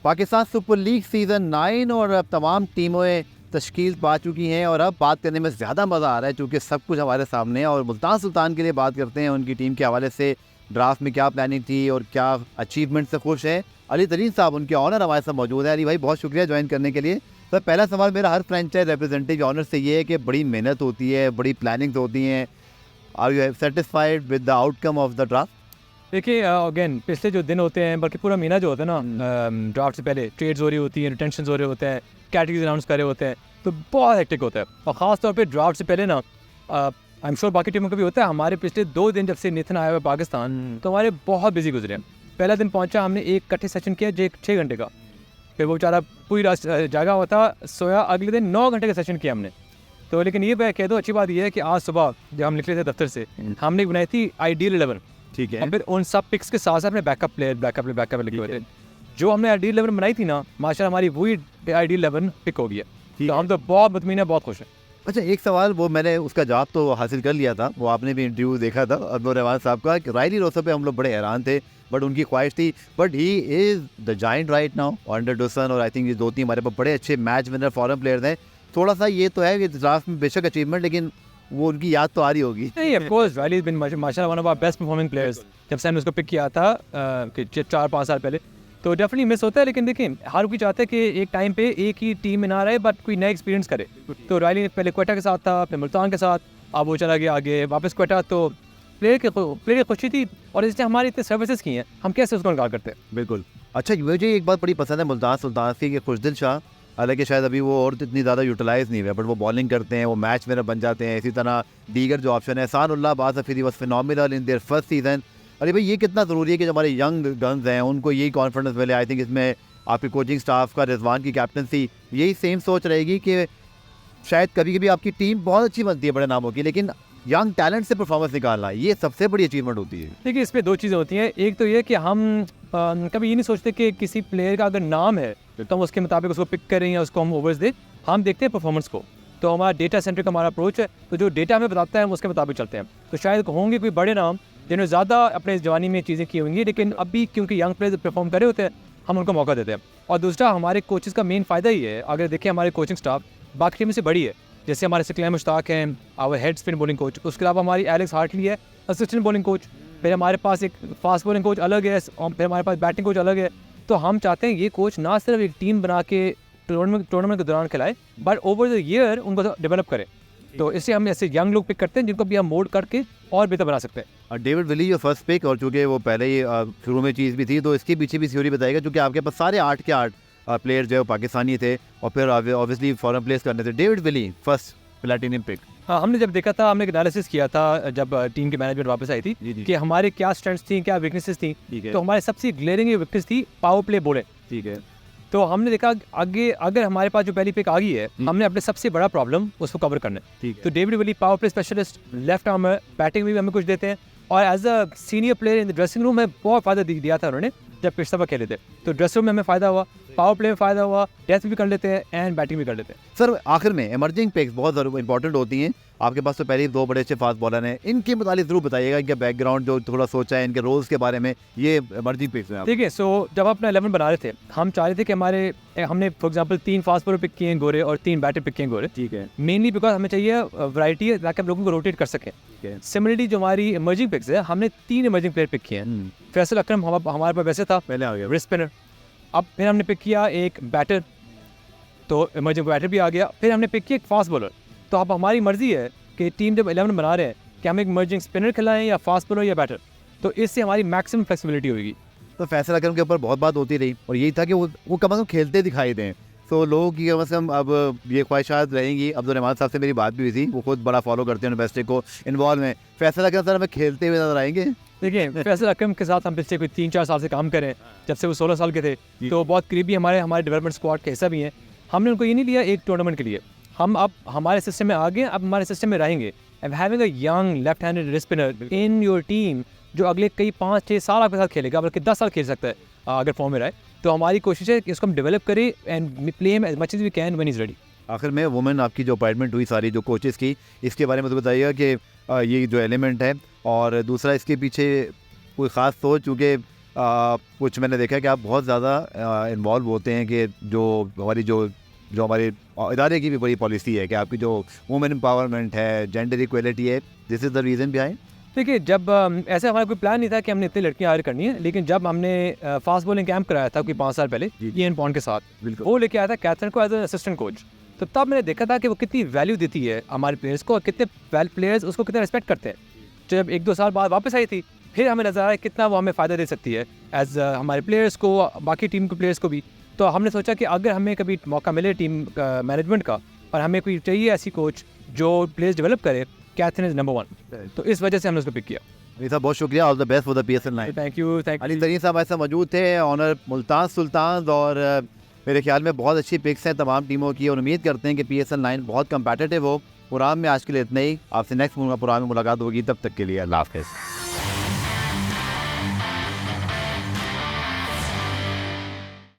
Pakistan super league season 9 और अब तमाम टीमें तश्कील पा चुकी हैं और अब बात करने में ज़्यादा मज़ा आ रहा है क्योंकि सब कुछ हमारे सामने है। और मुल्तान सुल्तान के लिए बात करते हैं, उनकी टीम के हवाले से ड्राफ्ट में क्या प्लानिंग थी और क्या अचीवमेंट से खुश हैं। अली तरीन साहब उनके ऑनर हमारे साथ मौजूद है। अली भाई बहुत शुक्रिया ज्वाइन करने के लिए। सर पहला सवाल मेरा हर फ्रेंचाइज रिप्रेजेंटेटिव ऑनर से ये है कि बड़ी मेहनत होती है, बड़ी प्लानिंग्स होती हैं। Are you satisfied with the outcome of the draft? देखिए अगेन पिछले जो दिन होते हैं, बल्कि पूरा महीना जो होता है ना, ड्राफ्ट से पहले ट्रेड्स हो रही होती हैं, रिटेंशन हो रहे होते हैं, कैटेगरीज अनाउंस कर रहे होते हैं, तो बहुत हेक्टिक होता है। और ख़ास तौर पे ड्राफ्ट से पहले ना, आई एम श्योर बाकी टीमों को भी होता है, हमारे पिछले 2 दिन जब से नितिन आया हुआ पाकिस्तान, तो हमारे बहुत बिजी गुजरे हैं। पहला दिन पहुंचा, हमने एक इकट्ठे सेशन किया जो 6 घंटे का, फिर वो बेचारा पूरी रात जागा हुआ था, सोया। अगले दिन 9 घंटे का सेशन किया हमने। तो लेकिन ये मैं कह दो, अच्छी बात यह है कि आज सुबह जब हम निकले थे दफ्तर से, हमने बनाई थी आइडियल 11, ठीक है। फिर उन सब पिक्स के साथ साथ अपने बैकअप प्लेयर लिखे हुए थे। जो हमने आइडियल 11 बनाई थी ना, माशाल्लाह हमारी वही आइडियल 11 पिक हो गया। तो हम तो बहुत मुतमीन है, बहुत खुश हैं। अच्छा, एक सवाल, वो मैंने उसका जवाब तो हासिल कर लिया था, वो आपने भी इंटरव्यू देखा था अब्दुल रहमान साहब का, कि रायली रोसो पे हम लोग बड़े हैरान थे, बट उनकी ख्वाहिश थी, but he is the giant right now under Dawson. और आई थिंक ये 2-3 हमारे पास बड़े अच्छे मैच विनर फॉरेन प्लेयर्स हैं। थोड़ा सा ये तो है कि ड्राफ्ट में बेशक अचीवमेंट, लेकिन वो उनकी याद तो आ रही होगी। नहीं, of course Riley has been माशाल्लाह one of our best performing players. जब से हमने उसको पिक किया था कि 4-5 साल पहले, तो डेफिनेटली मिस होता है। लेकिन देखिए, हर कोई चाहता है कि एक टाइम पे एक ही टीम में ना रहे, बट कोई नया एक्सपीरियंस करे। तो रायली पहले क्वेटा के साथ था, फिर मुल्तान के साथ, अब वो चला गया आगे वापस क्वेटा। तो प्लेयर की खुशी थी, और इसने हमारी इतने सर्विसेज की हैं, हम कैसे उसको इनकार करते हैं। बिल्कुल। अच्छा, मुझे एक बात बड़ी पसंद है मुल्तान सुल्तान की, कि खुशदिल शाह, हालांकि शायद अभी वो और इतनी ज़्यादा यूटिलाइज नहीं हुआ, बट वो बॉलिंग करते हैं, वो मैच विनर बन जाते हैं। इसी तरह दीगर जो ऑप्शन है, एहसानुल्लाह बाज़ Afridi was phenomenal in their first season. अरे भाई, ये कितना ज़रूरी है कि जो हमारे यंग गन्स हैं उनको यही कॉन्फिडेंस मिले। आई थिंक इसमें आपकी कोचिंग स्टाफ का, रिजवान की कैप्टनसी, यही सेम सोच रहेगी कि शायद कभी कभी आपकी टीम बहुत अच्छी बनती है बड़े नामों की, लेकिन यंग टैलेंट से परफॉर्मेंस निकालना, ये सबसे बड़ी अचीवमेंट होती है। देखिए, इसमें 2 चीज़ें होती हैं। एक तो ये कि हम कभी ये नहीं सोचते कि किसी प्लेयर का अगर नाम है तो हम उसके मुताबिक उसको पिक करें या उसको हम ओवर्स दें। हम देखते हैं परफॉर्मेंस को। तो हमारा डेटा सेंट्रिक हमारा अप्रोच है, तो जो डेटा हमें बताता है हम उसके मुताबिक चलते हैं। तो शायद होंगे कोई बड़े नाम जिन्होंने ज़्यादा अपने जवानी में चीज़ें की होंगी, लेकिन अभी क्योंकि यंग प्लेयर्स परफॉर्म कर रहे होते हैं, हम उनको मौका देते हैं। और दूसरा, हमारे कोचेज़ का मेन फ़ायदा ही है, अगर देखें हमारे कोचिंग स्टाफ बाकी टीम से बड़ी है। जैसे हमारे सिक्लाम मुश्ताक हैं, our head spin bowling coach, उसके अलावा हमारी एलेक्स हार्टली है असिस्टेंट बॉलिंग कोच, फिर हमारे पास एक फास्ट बॉलिंग कोच अलग है, और फिर हमारे पास बैटिंग कोच अलग है। तो हम चाहते हैं ये कोच ना सिर्फ एक टीम बना के टूर्नामेंट के दौरान खिलाए, बट ओवर द ईयर उनको डेवलप करें। तो इससे हम ऐसे यंग लोग पिक करते हैं जिनको भी हम मोल्ड करके और बेहतर बना सकते हैं। डेविड विली जो फर्स्ट पिक, और चूँकि वो पहले ही शुरू में चीज़ भी थी, तो इसके पीछे भी थ्योरी बताएगा, क्योंकि आपके पास सारे 8 के 8 प्लेयर जो है वो पाकिस्तानी थे, और फिर ऑब्वियसली फॉरेन प्लेयर्स करने थे। David Willey first platinum pick. हाँ, हमने जब देखा था, हमने एक एनालिसिस किया था जब टीम की मैनेजमेंट वापस आई थी कि हमारे क्या स्ट्रेंथ्स थी, क्या वीकनेसेस थी। तो हमारे सबसे ग्लेरिंग वीकनेस थी पावर प्ले बॉलिंग, ठीक है। तो हमने देखा आगे अगर हमारे पास जो पहली पिक आ गई है, हमने अपने सबसे बड़ा प्रॉब्लम उसको कवर करना है। तो David Willey power play specialist, left armer, batting में भी हमें कुछ देते हैं, और as a senior player in the dressing room में बहुत फ़ायदा दिया था उन्होंने जब पिछले दफा खेले थे। तो ड्रेसिंग रूम में हमें फ़ायदा हुआ, पावर प्ले में फ़ायदा हुआ, डेथ भी कर लेते हैं एंड बैटिंग भी कर लेते हैं। सर आखिर में इमर्जिंग पिक्स बहुत इंपॉर्टेंट होती हैं। आपके पास तो पहले ही 2 बड़े अच्छे फास्ट बॉलर हैं, इनके मुतालिक जरूर बताइएगा, इनका बैकग्राउंड जो थोड़ा सोचा है, इनके रोल्स के बारे में, ये इमर्जिंग पिक्स में। ठीक है, सो जब अपना 11 बना रहे थे, हम चाह रहे थे कि हमने for example 3 fast bowler pick किए हैं गोरे, और 3 बैटर पिक किए हैं गोरे, ठीक है। मेनली बिकॉज हमें चाहिए वैरायटी है, ताकि हम लोगों को रोटेट कर सकें। सिमिलरली जो हमारी इमर्जिंग पिक्स है, हमने 3 इमर्जिंग प्लेयर पिक किए हैं। फैसल अकरम हमारे पास वैसे था, पहले आ गया रिस्ट स्पिनर। अब फिर हमने पिक किया एक बैटर, तो इमर्जिंग बैटर भी आ गया। फिर हमने पिक किया एक फास्ट बॉलर। तो अब हमारी मर्जी है कि टीम जब 11 बना रहे हैं कि हम एक इमर्जिंग स्पिनर खिलाएं या फास्ट बॉलर या बैटर, तो इससे हमारी मैक्सिमम फ्लेक्सिबिलिटी होगी। तो फैसल अकरम के ऊपर बहुत बात होती रही, और यही था कि वो कम से कम खेलते दिखाई दें। तो लोगों की कम से कम अब ये ख्वाहिशात रहेंगी। अब्दुल रहमान साहब से मेरी बात भी हुई थी, वो खुद बड़ा फॉलो करते हैं यूनिवर्सिटी को इन्वॉल्व में। फैसल अकरम सर हमें खेलते हुए नजर आएंगे? देखिए, फैसल अकरम के साथ हम पिछले कोई 3-4 साल से काम करें, जब से वो 16 साल के थे, तो बहुत करीबी हमारे डेवलपमेंट स्क्वाड का हिस्सा भी हैं। हमने उनको ये नहीं लिया एक टूर्नामेंट के लिए, हम अब हमारे सिस्टम में आ गए, अब हमारे सिस्टम में रहेंगे। And having a young left handed wrist spinner in your team, जो अगले कई 5-6 साल आपके साथ खेलेगा, बल्कि 10 साल खेल सकता है अगर फॉर्म में रहे। तो हमारी कोशिश है कि इसको हम डेवलप करें and play him as much as we can when is ready. आखिर में वुमेन आपकी जो अपॉइंटमेंट हुई सारी जो कोचेस की, इसके बारे में तो बताइएगा कि ये जो एलिमेंट है, और दूसरा इसके पीछे कोई ख़ास सोच, क्योंकि कुछ मैंने देखा है कि आप बहुत ज़्यादा इन्वॉल्व होते हैं कि जो हमारे इदारे की भी बड़ी पॉलिसी है कि आपकी जो वुमेन एम्पावरमेंट है, जेंडर इक्वलिटी है, this is the reason behind. देखिए, जब ऐसे हमारा कोई प्लान नहीं था कि हमने इतनी लड़कियां हायर करनी है, लेकिन जब हमने फास्ट बॉलिंग कैंप कराया था कोई 5 साल पहले इयन पॉन्ड के साथ, बिल्कुल। वो लेके आया था कैथरीन को एज एन असिस्टेंट कोच। तो तब मैंने देखा था कि वो कितनी वैल्यू देती है हमारे प्लेयर्स को और कितने प्लेयर्स उसको कितना रिस्पेक्ट करते हैं। जब 1-2 साल बाद वापस आई थी, फिर हमें नजर आया कितना वो हमें फ़ायदा दे सकती है एज हमारे प्लेयर्स को, बाकी टीम के प्लेयर्स को भी। तो हमने सोचा कि अगर हमें कभी मौका मिले टीम मैनेजमेंट का और हमें कोई चाहिए ऐसी कोच जो प्लेयर्स डेवलप करे, कैथरीन इज़ नंबर 1। तो इस वजह से हमने उसको पिक किया। अली साहब बहुत शुक्रिया, all the best for the PSL 9। Thank you. Ali तरीन साहब ऐसा मौजूद थे, ऑनर मुल्तान सुल्तान, और मेरे ख्याल में बहुत अच्छी पिक्स हैं तमाम टीमों की और उम्मीद करते हैं कि PSL 9 बहुत कम्पेटिटिव हो। प्रोग्राम में आज के लिए इतना ही, आपसे नेक्स्ट प्रोग्राम में मुलाकात होगी, तब तक के लिए अल्लाह हाफ़िज़।